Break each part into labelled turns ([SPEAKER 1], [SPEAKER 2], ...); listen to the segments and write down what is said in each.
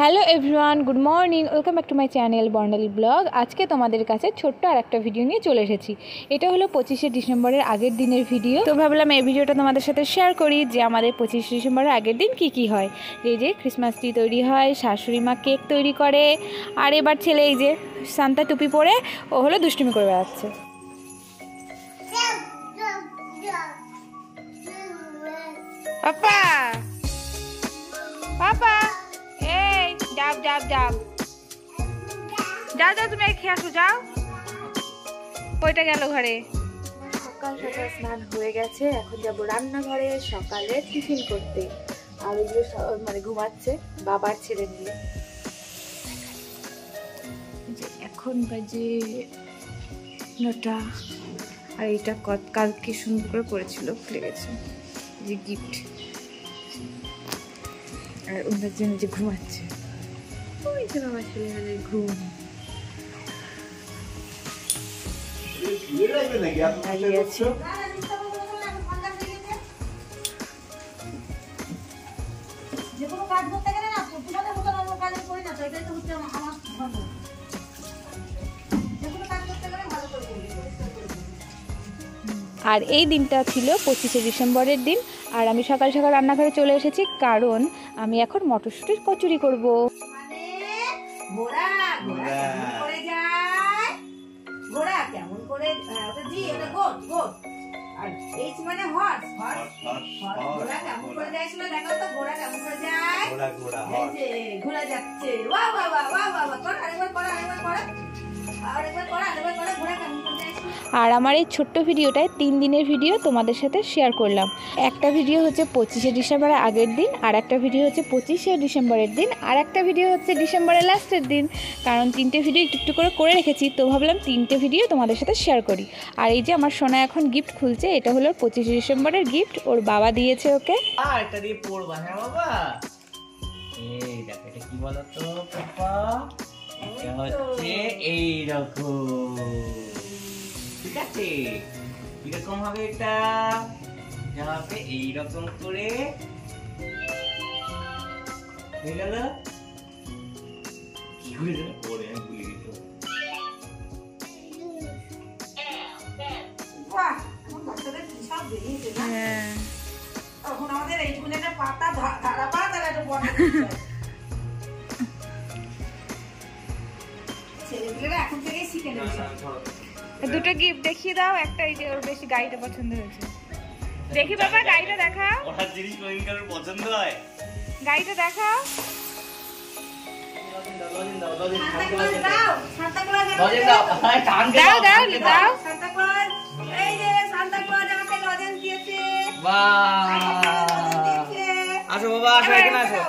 [SPEAKER 1] Hello everyone, good morning, welcome back to my channel Barnali blog. আজকে তোমাদের কাছে ছোট্ট আর একটা ভিডিও নিয়ে চলে এসেছি। এটা হলো 25শে ডিসেম্বরের আগের দিনের ভিডিও। তো ভাবলাম এই ভিডিওটা তোমাদের সাথে শেয়ার করি যে আমাদের 25শে ডিসেম্বরের আগের দিন কি হয়। এই যে ক্রিসমাস ট্রি তৈরি হয়, শাশুড়ি মা কেক তৈরি করে, আর এবার ছেলে এই যে সান্তা টুপি পরে ও হলো দুষ্টুমি করে বেড়াচ্ছে। পাপা পাপা যাও যাও যাও যাও যাও, তুমি খেয়ে আসো, যাও। ওইটা গেল ঘরে। সকাল সকাল স্নান হয়ে গেছে, এখন যাবো রান্নাঘরে সকালে টিফিন করতে। আর ওইগুলো মানে ঘুমাচ্ছে বাবার ছেলে মিলে। এখন বাজে 9টা। আর এইটা কালকে সুন্দর করে পড়েছিল, খুলে গেছে যে গিফট। আর ওনার জন্য যে ঘুমাচ্ছে, ওই যে বাবা ছেলেমেয়েদের ঘুম। আর এই দিনটা ছিল 25শে ডিসেম্বরের দিন। আর আমি সকাল সকাল রান্নাঘরে চলে এসেছি, কারণ আমি এখন মটরশুঁটির কচুরি করব। আর আমার এই ছোট্ট ভিডিওটায় 3 দিনের ভিডিও তোমাদের সাথে শেয়ার করলাম। একটা ভিডিও হচ্ছে 25শে ডিসেম্বরের আগের দিন, আর একটা ভিডিও হচ্ছে 25শে ডিসেম্বরের দিন, আর একটা ভিডিও হচ্ছে ডিসেম্বরের লাস্টের দিন। কারণ 3টে ভিডিও একটু করে রেখেছি, তো ভাবলাম 3টে ভিডিও তোমাদের সাথে শেয়ার করি। আর এই যে আমার সোনা এখন গিফট খুলছে, এটা হলো 25শে ডিসেম্বরের গিফট, ওর বাবা দিয়েছে ওকে।
[SPEAKER 2] আর এটা দিয়ে পড়বা। হ্যাঁ বাবা, এই দেখো এটা কি বলো তো পাপা, এটা হচ্ছে এইরকম, ঠিক আছে? কিরকম হবে এটা? হবে এইরকম করে, হয়ে গেল। কি করে যেন পড়ে আমি ভুলে গেছি।
[SPEAKER 3] বাহ, এখন বাচ্চাদের কি সব বেরিয়েছে না? এখন আমাদের এইটুকু একটা পাতা ধারা পাতা একটা বন্ধ করতে হয়। ছেলেগুলোরা এখন থেকেই শিখে নেবে।
[SPEAKER 1] দুটো গিফট দেখিয়ে দাও। একটা এই যে ওর বেশি গাড়িটা পছন্দ হয়েছে। দেখি বাবা, গাড়িটা দেখাও।
[SPEAKER 2] ওটার জিনিস কোনটার পছন্দ হয়?
[SPEAKER 1] গাড়িটা দেখাও।
[SPEAKER 2] আসো বাবা, আসো এখানে আসো।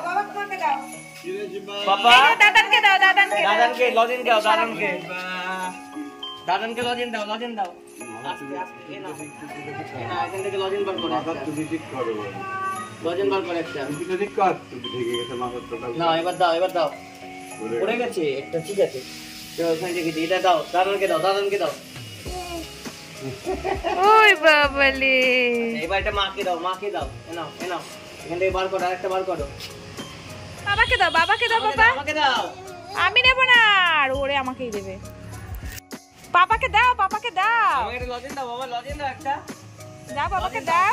[SPEAKER 2] পাপা
[SPEAKER 1] দাদানকে দাও,
[SPEAKER 2] দাদানকে লজেন দাও, দাদানকে লজেন দাও, লজেন দাও। এখান থেকে লজেন বার করো, লজেন বার করে একটা। না এবার দাও, এবার দাও। পড়ে গেছে একটা, ঠিক আছে। ওখানে দেখেছি, এটা দাও, দাদানকে দাও, দাদানকে দাও।
[SPEAKER 1] ওই বাবালে,
[SPEAKER 2] এবার এটা মাকে দাও, মাকে দাও। এনাও এনাও, এখান থেকে বার করো, আরেকটা বার করো।
[SPEAKER 1] বাবাকে দাও, বাবাকে দাও বাবা।
[SPEAKER 2] আমাকে দাও।
[SPEAKER 1] আমি নেব না, আর ওরে আমাকেই দেবে। পাপাকে দাও, পাপাকে দাও।
[SPEAKER 2] আমাকে একটা লজেন দাও বাবা, লজেন দাও একটা।
[SPEAKER 1] দাও বাবাকে দাও।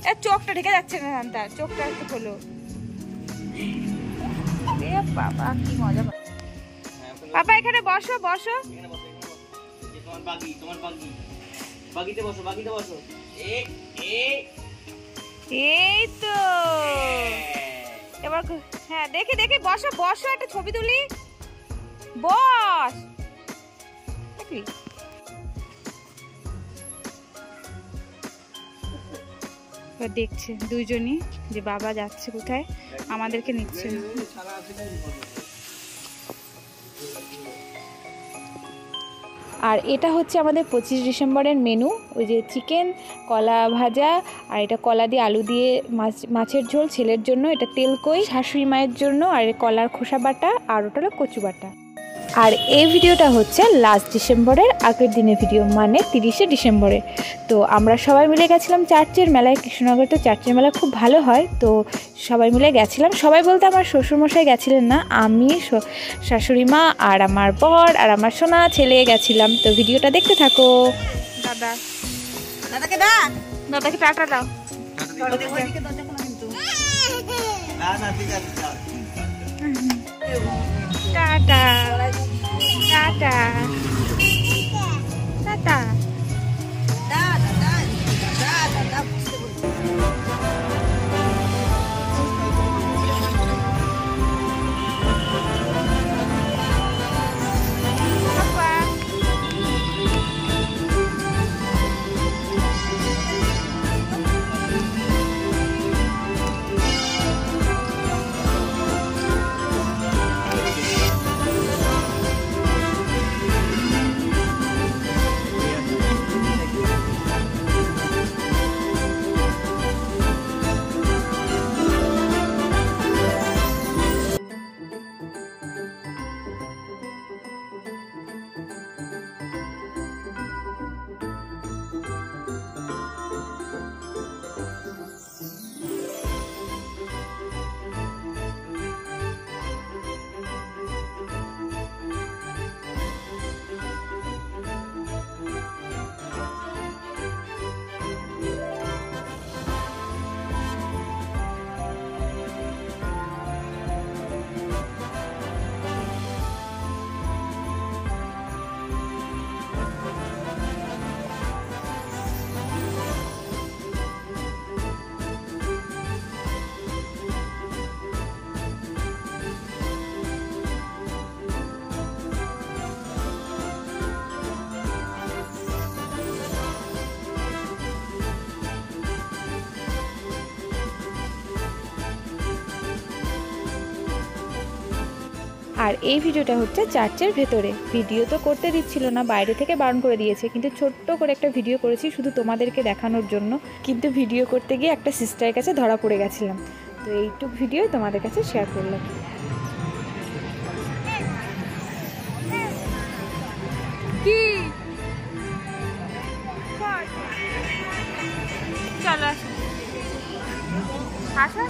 [SPEAKER 1] এ চোখটা ঢেকে যাচ্ছে না, শান্তা চোখটা একটু খোলো। এ বাবা কি মজা। পাপা এখানে বসো, বসো।
[SPEAKER 2] এখানে বসো, এখানে বসো। এই তোমার বাগি, তোমার বাগি। বাগিতে বসো, বাগিতে বসো।
[SPEAKER 1] এই তো এবার হ্যাঁ, দেখি দেখি, বসো বসো, একটা ছবি তুলি। বস, দেখি। দেখছে দুইজনই যে বাবা যাচ্ছে কোথায়, আমাদেরকে নিচ্ছে। আর এটা হচ্ছে আমাদের 25 ডিসেম্বরের মেনু। ওই যে চিকেন, কলা ভাজা, আর এটা কলা দিয়ে আলু দিয়ে মাছের ঝোল ছেলের জন্য, এটা তেলকই শাশুড়ি মায়ের জন্য, আর কলার খোসা বাটা, আর ওটা হলো কচু বাটা। আর এই ভিডিওটা হচ্ছে লাস্ট ডিসেম্বরের আগের দিনের ভিডিও, মানে 30শে ডিসেম্বরে। তো আমরা সবাই মিলে গেছিলাম চার্চের মেলায়। কৃষ্ণনগরে তো চার্চের মেলা খুব ভালো হয়, তো সবাই মিলে গেছিলাম। সবাই বলতে আমার শ্বশুরমশাই গেছিলেন না, আমি, শাশুড়ি মা আর আমার বর আর আমার সোনা ছেলে গেছিলাম। তো ভিডিওটা দেখতে থাকো।
[SPEAKER 3] দাদাকে ডাক,
[SPEAKER 1] দাদাকে টাটা দাও।
[SPEAKER 3] ওইদিকে দরজা খোলা কিন্তু।
[SPEAKER 1] Tata tata tata. আর এই ভিডিওটা হচ্ছে চার্চের ভেতরে। ভিডিও তো করতে দিচ্ছিল না, বাইরে থেকে বারণ করে দিয়েছে, কিন্তু ছোট্ট করে একটা ভিডিও করেছি শুধু তোমাদেরকে দেখানোর জন্য। কিন্তু ভিডিও করতে গিয়ে একটা সিস্টারের কাছে ধরা পড়ে গেছিলাম, তো এইটুক ভিডিও তোমাদের কাছে শেয়ার করলাম। কি চলো আসো।